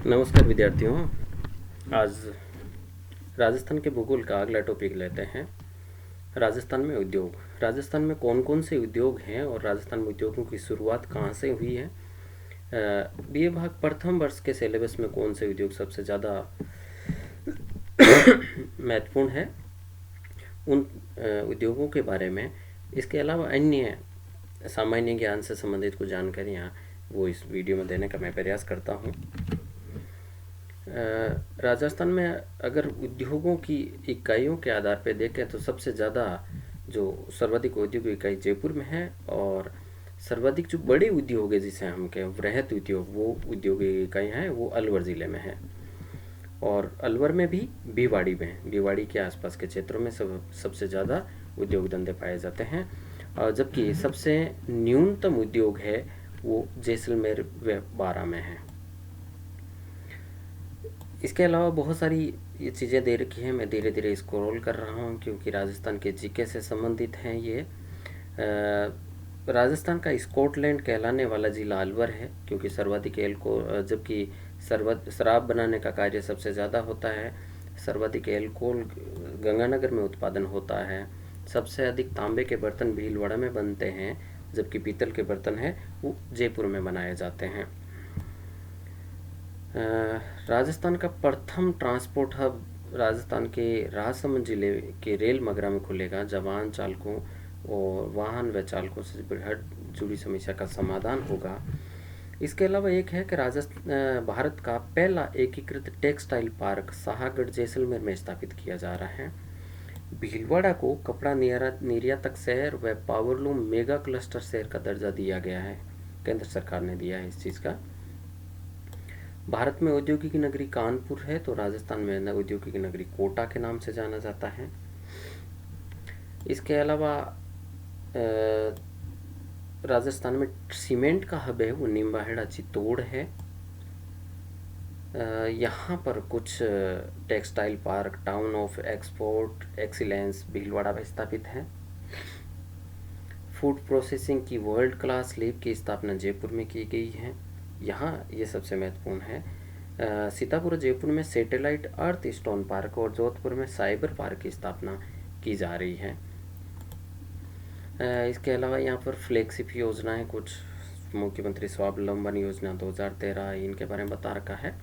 नमस्कार विद्यार्थियों। आज राजस्थान के भूगोल का अगला टॉपिक लेते हैं। राजस्थान में उद्योग। राजस्थान में कौन कौन से उद्योग हैं और राजस्थान में उद्योगों की शुरुआत कहाँ से हुई है। बीए भाग प्रथम वर्ष के सिलेबस में कौन से उद्योग सबसे ज़्यादा महत्वपूर्ण है, उन उद्योगों के बारे में, इसके अलावा अन्य सामान्य ज्ञान से संबंधित कुछ जानकारियाँ वो इस वीडियो में देने का मैं प्रयास करता हूँ। राजस्थान में अगर उद्योगों की इकाइयों के आधार पर देखें तो सबसे ज़्यादा जो सर्वाधिक औद्योगिक इकाई जयपुर में है, और सर्वाधिक जो बड़े उद्योग है जिसे हम कहें वृहत उद्योग, वो उद्योगिक इकाइयाँ हैं वो अलवर ज़िले में है। और अलवर में भी भिवाड़ी में, भिवाड़ी के आसपास के क्षेत्रों में सबसे ज़्यादा उद्योग धंधे पाए जाते हैं। और जबकि सबसे न्यूनतम उद्योग है वो जैसलमेर व बारा में है। इसके अलावा बहुत सारी ये चीज़ें दे रखी हैं, मैं धीरे धीरे स्क्रॉल कर रहा हूँ क्योंकि राजस्थान के जीके से संबंधित हैं ये। राजस्थान का स्कॉटलैंड कहलाने वाला जिला अलवर है क्योंकि सर्वाधिक एल्कोहल, जबकि शराब बनाने का कार्य सबसे ज़्यादा होता है। सर्वाधिक एल्कोहल गंगानगर में उत्पादन होता है। सबसे अधिक तांबे के बर्तन भीलवाड़ा में बनते हैं, जबकि पीतल के बर्तन हैं वो जयपुर में बनाए जाते हैं। राजस्थान का प्रथम ट्रांसपोर्ट हब राजस्थान के राजसमंद जिले के रेल मगरा में खुलेगा, जवान चालकों और वाहन व चालकों से बृहद जुड़ी समस्या का समाधान होगा। इसके अलावा एक है कि राजस्थान भारत का पहला एकीकृत टेक्सटाइल पार्क शाहगढ़ जैसलमेर में स्थापित किया जा रहा है। भीलवाड़ा को कपड़ा निर्यातक शहर व पावरलूम मेगा क्लस्टर शहर का दर्जा दिया गया है, केंद्र सरकार ने दिया है इस चीज़ का। भारत में औद्योगिक नगरी कानपुर है तो राजस्थान में औद्योगिक नगरी कोटा के नाम से जाना जाता है। इसके अलावा राजस्थान में सीमेंट का हब है वो निम्बाहेड़ा चित्तौड़ है। यहाँ पर कुछ textile park town of export excellence Bhilwara में स्थापित है। फूड प्रोसेसिंग की वर्ल्ड क्लास लैब की स्थापना जयपुर में की गई है। यहाँ ये सबसे महत्वपूर्ण है। सीतापुर जयपुर में सैटेलाइट अर्थ स्टोन पार्क और जोधपुर में साइबर पार्क की स्थापना की जा रही है। इसके अलावा यहाँ पर फ्लैगशिप योजनाएं कुछ, मुख्यमंत्री स्वावलंबन योजना 2013, इनके बारे में बता रखा है।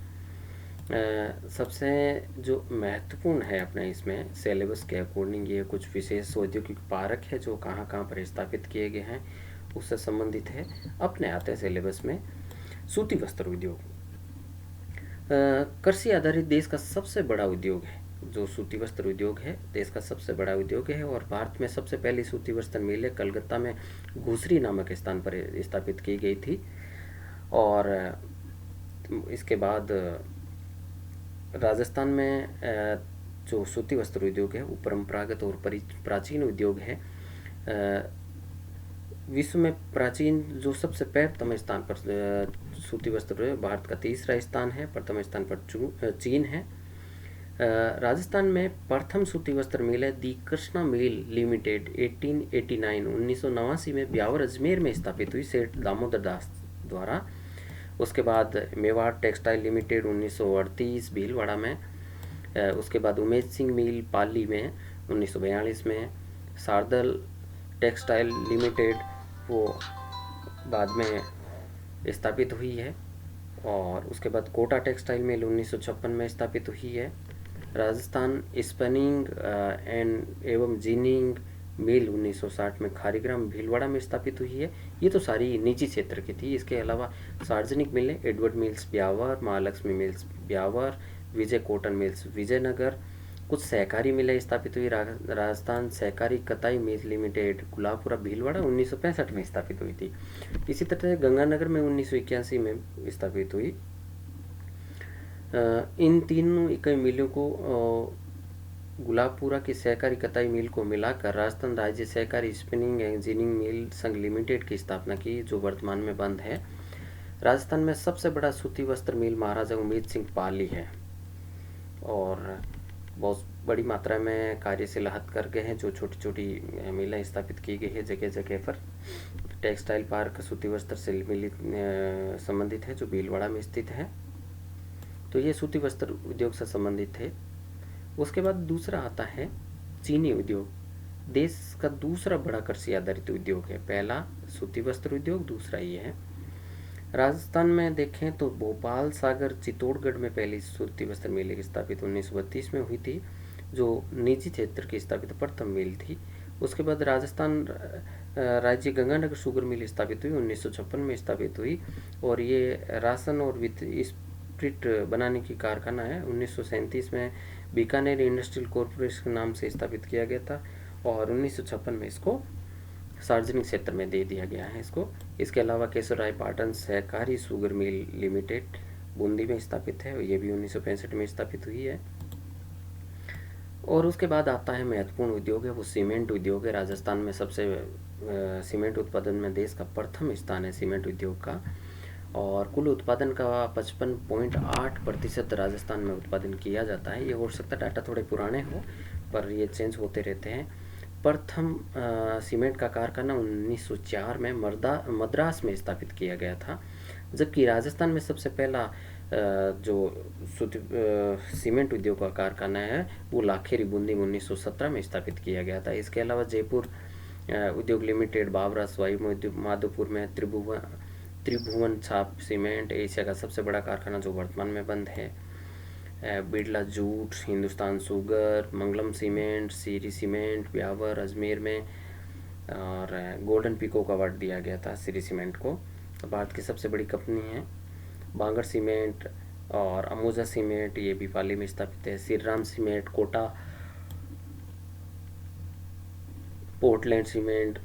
सबसे जो महत्वपूर्ण है अपने इसमें सिलेबस के अकॉर्डिंग ये कुछ विशेष औद्योगिक पार्क है जो कहाँ कहाँ पर स्थापित किए गए हैं उससे संबंधित है। अपने आते हैं सिलेबस में सूती वस्त्र उद्योग। कृषि आधारित देश का सबसे बड़ा उद्योग है जो सूती वस्त्र उद्योग है, देश का सबसे बड़ा उद्योग है। और भारत में सबसे पहली सूती वस्त्र मिल कलकत्ता में घुसरी नामक स्थान पर स्थापित की गई थी। और इसके बाद राजस्थान में जो सूती वस्त्र उद्योग है वो परंपरागत और प्राचीन उद्योग है। विश्व में प्राचीन जो सबसे प्रथम स्थान पर सूती वस्त्र भारत का तीसरा स्थान है, प्रथम स्थान पर चीन है। राजस्थान में प्रथम सूती वस्त्र मिल है दी कृष्णा मिल लिमिटेड 1889 1989 में ब्यावर अजमेर में स्थापित हुई सेठ दामोदर दास द्वारा। उसके बाद मेवाड़ टेक्सटाइल लिमिटेड 1938 भीलवाड़ा में। उसके बाद उमेश सिंह मिल पाली में 1942 में। शारदल टेक्सटाइल लिमिटेड वो बाद में स्थापित हुई है। और उसके बाद कोटा टेक्सटाइल मिल 1956 में स्थापित हुई है। राजस्थान स्पिनिंग एंड एवं जीनिंग मिल 1960 में खारीग्राम भीलवाड़ा में स्थापित हुई है। ये तो सारी निजी क्षेत्र की थी। इसके अलावा सार्वजनिक मिलें Edward mills Beawar, Mahalaxmi mills Beawar, Vijay cotton mills Vijaynagar. कुछ सहकारी मिलें स्थापित हुई। राजस्थान सहकारी कताई मिल लिमिटेड गुलाबपुरा भीलवाड़ा 1965 में स्थापित हुई थी। इसी तरह से गंगानगर में 1981 में स्थापित हुई। इन तीनों इकाई मिलों को गुलाबपुरा की सहकारी कताई मिल को मिलाकर राजस्थान राज्य सहकारी स्पिनिंग एंड जीनिंग मिल संघ लिमिटेड की स्थापना की, जो वर्तमान में बंद है। राजस्थान में सबसे बड़ा सूती वस्त्र मिल महाराजा उमेद सिंह पाली है और बहुत बड़ी मात्रा में कार्यशील हथकरघे हैं जो छोटी छोटी मिलें स्थापित की गई है जगह जगह पर। टेक्सटाइल पार्क सूती वस्त्र से मिलित संबंधित है जो भीलवाड़ा में स्थित है। तो ये सूती वस्त्र उद्योग से संबंधित है। उसके बाद दूसरा आता है चीनी उद्योग। देश का दूसरा बड़ा कृषि आधारित उद्योग है। पहला सूती वस्त्र उद्योग, दूसरा ये है। राजस्थान में देखें तो भोपाल, सागर, चित्तौड़गढ़ में पहली सूती वस्त्र मिल स्थापित 1932 में हुई थी, जो निजी क्षेत्र की स्थापित प्रथम मिल थी। उसके बाद राजस्थान राज्य गंगानगर शुगर मिल स्थापित हुई, 1956 में स्थापित हुई, और ये राशन और स्प्रिट बनाने की कारखाना है। 1937 में बीकानेर इंडस्ट्रियल कॉरपोरेशन नाम से स्थापित किया गया था, और 1956 में इसको सार्वजनिक क्षेत्र में दे दिया गया है इसको। इसके अलावा केशवराय पाटन सहकारी शुगर मिल लिमिटेड बूंदी में स्थापित है, ये भी 1965 में स्थापित हुई है। और उसके बाद आता है महत्वपूर्ण उद्योग है, वो सीमेंट उद्योग है। राजस्थान में सबसे सीमेंट उत्पादन में देश का प्रथम स्थान है सीमेंट उद्योग का, और कुल उत्पादन का 55.8% राजस्थान में उत्पादन किया जाता है। ये हो सकता है डाटा थोड़े पुराने हो, पर ये चेंज होते रहते हैं। प्रथम सीमेंट का कारखाना 1904 में मद्रास में स्थापित किया गया था, जबकि राजस्थान में सबसे पहला जो सीमेंट उद्योग का कारखाना है वो लाखेरी बूंदी में 1917 में स्थापित किया गया था। इसके अलावा जयपुर उद्योग लिमिटेड, बावरा सवाई माधोपुर में त्रिभुवन छाप सीमेंट एशिया का सबसे बड़ा कारखाना जो वर्तमान में बंद है। बिरला जूट, हिंदुस्तान शुगर, मंगलम सीमेंट, सीरी सीमेंट, ब्यावर अजमेर में, और गोल्डन पीकॉक अवार्ड दिया गया था सीरी सीमेंट को। भारत की सबसे बड़ी कंपनी है। बांगर सीमेंट और अमोजा सीमेंट ये भी पाली में स्थापित है। Shriram cement, Kota, Portland cement,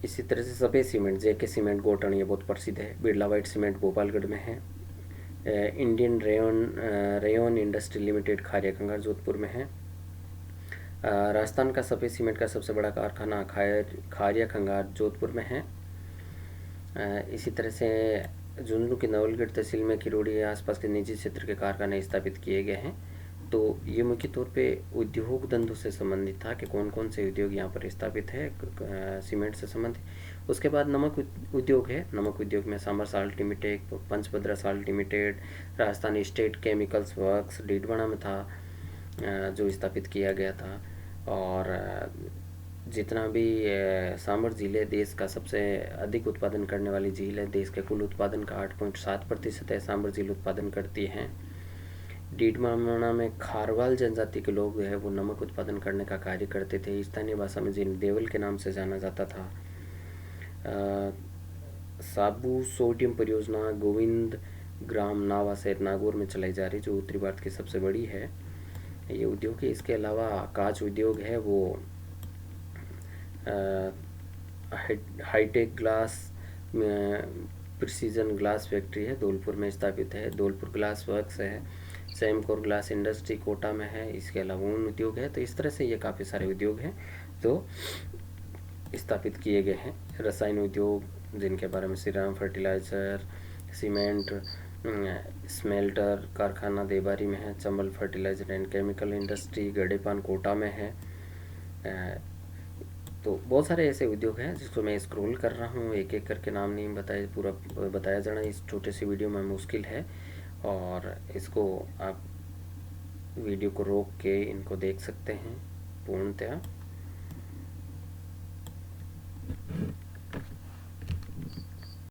इसी तरह से सफेद सीमेंट, जेके सीमेंट गोटन ये बहुत प्रसिद्ध है। बिरला व्हाइट सीमेंट भोपालगढ़ में है। Indian rayon industry limited Kharia Khangar Jodhpur में है। राजस्थान का सफ़ेद सीमेंट का सबसे बड़ा कारखाना खारिया खंगार जोधपुर में है। इसी तरह से झुंझुनू की नवलगढ़ तहसील में किरोड़ी आसपास के निजी क्षेत्र के कारखाने स्थापित किए गए हैं। तो ये मुख्य तौर पे उद्योग धंधों से संबंधित था कि कौन कौन से उद्योग यहाँ पर स्थापित है सीमेंट से संबंधित। उसके बाद नमक उद्योग है। नमक उद्योग में Sambhar salt limited, Pachpadra salt limited, Rajasthan state chemicals works Didwana में था जो स्थापित किया गया था। और जितना भी सामर झील है देश का सबसे अधिक उत्पादन करने वाली झील है। देश के कुल उत्पादन का 8.7% है सामर झील उत्पादन करती है। डीडवाना में खारवाल जनजाति के लोग है वो नमक उत्पादन करने का कार्य करते थे। स्थानीय भाषा में जिन्हें देवल के नाम से जाना जाता था। साबू सोडियम परियोजना गोविंद ग्राम नावा शहर नागौर में चलाई जा रही, जो उत्तरी भारत की सबसे बड़ी है ये उद्योग है। इसके अलावा कांच उद्योग है वो hitech glass precision glass factory है धौलपुर में स्थापित है। धौलपुर ग्लास वर्क्स है। सेमकोर ग्लास इंडस्ट्री कोटा में है। इसके अलावा ऊन उद्योग है। तो इस तरह से ये काफ़ी सारे उद्योग हैं जो स्थापित किए गए हैं। रसायन उद्योग जिनके बारे में श्रीराम फर्टिलाइज़र, सीमेंट स्मेल्टर कारखाना देबारी में है। Chambal fertilizer and chemical industry Gadepan Kota में है। तो बहुत सारे ऐसे उद्योग हैं जिसको मैं स्क्रॉल कर रहा हूँ, एक एक करके नाम नहीं पूरा बताया जाना इस छोटे सी वीडियो में मुश्किल है, और इसको आप वीडियो को रोक के इनको देख सकते हैं पूर्णतः।